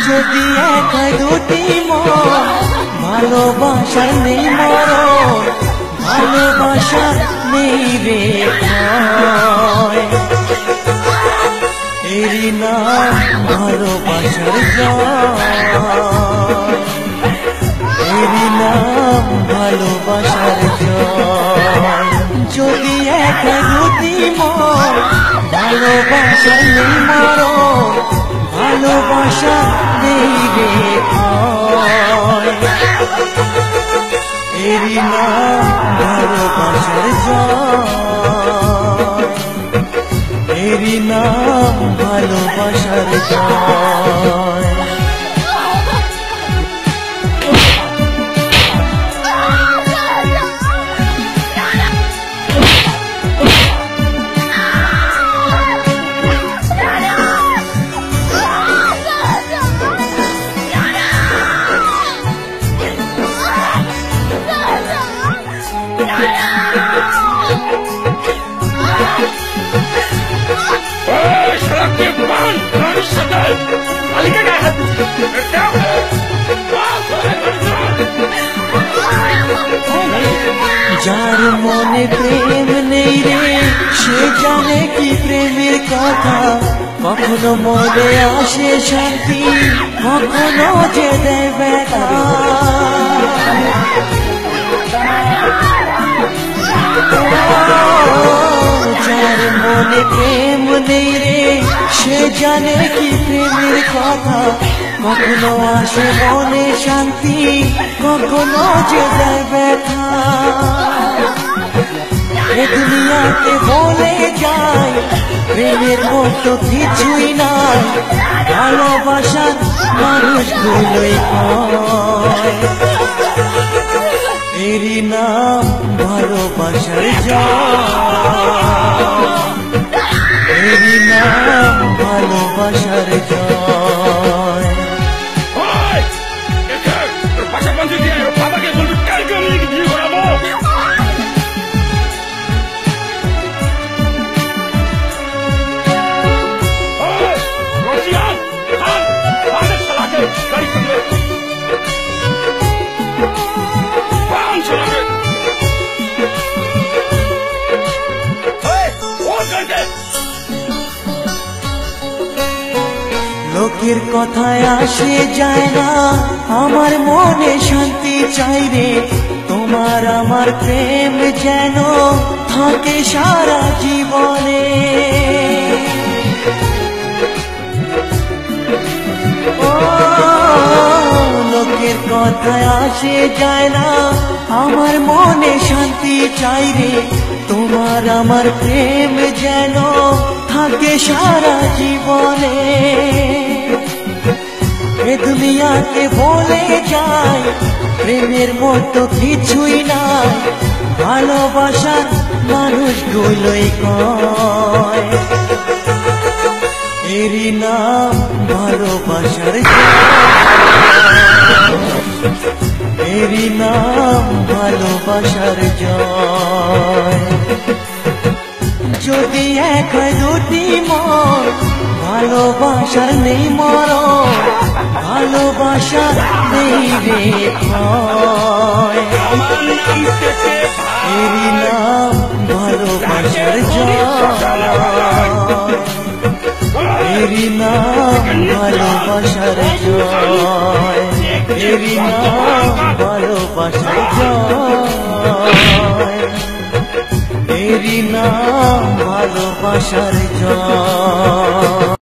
যদি এক হয় দুটি মন, ভালোবাসার নেই মরণ, ভালোবাসা নেই রে ক্ষয়। এরই নাম ভালোবাসার জয়, এরই নাম ভালোবাসার জয়। যদি এক হয় দুটি মন, ভালোবাসার নেই মরণ, ভালোবাসা নেই রে ক্ষয়। এরই নাম ভালোবাসার জয়, এরই নাম ভালোবাসার জয়। যার মনে প্রেম নেই রে, সে জানে কি প্রেমের কথা। কখনো মনে আসে শান্তি, কখনো যে দেয় ব্যথা। যার মনে প্রেম নেই রে, সে জানে কি প্রেমের কথা। কখনো আসে মনে শান্তি, কখনো যে দেয় ব্যথা। এ দুনিয়াতে বলে যায় প্রেমের মতো কিছুই নাই, ভালোবাসার মানুষগুলোই কয়। এরই নাম ভালোবাসার জয়, এরই নাম ভালোবাসার জয়। লোকের কথায় আসে যায় না, আমার মনে শান্তি চাই রে। তোমার আমার প্রেম যেন থাকে সারা জীবনে। ও লোকের কথায় আসে যায় না, আমার মনে শান্তি চাই রে। তোমার আমার প্রেম যেন থাকে সারা জীবনে। এ দুনিয়াতে বলে যায় প্রেমের মতো কিছুই নাই, ভালোবাসার মানুষগুলোই কয়। এরই নাম ভালোবাসার জয়, এরই নাম ভালোবাসার জয়। যদি এক হয় দুটি মন, ভালোবাসার নেই মরণ, ভালোবাসা নেই রে ক্ষয়। এরই নাম ভালোবাসার জয়, এরই নাম ভালোবাসার জয়, এরই নাম ভালোবাসার জয়, এরই নাম ভালোবাসার জয়।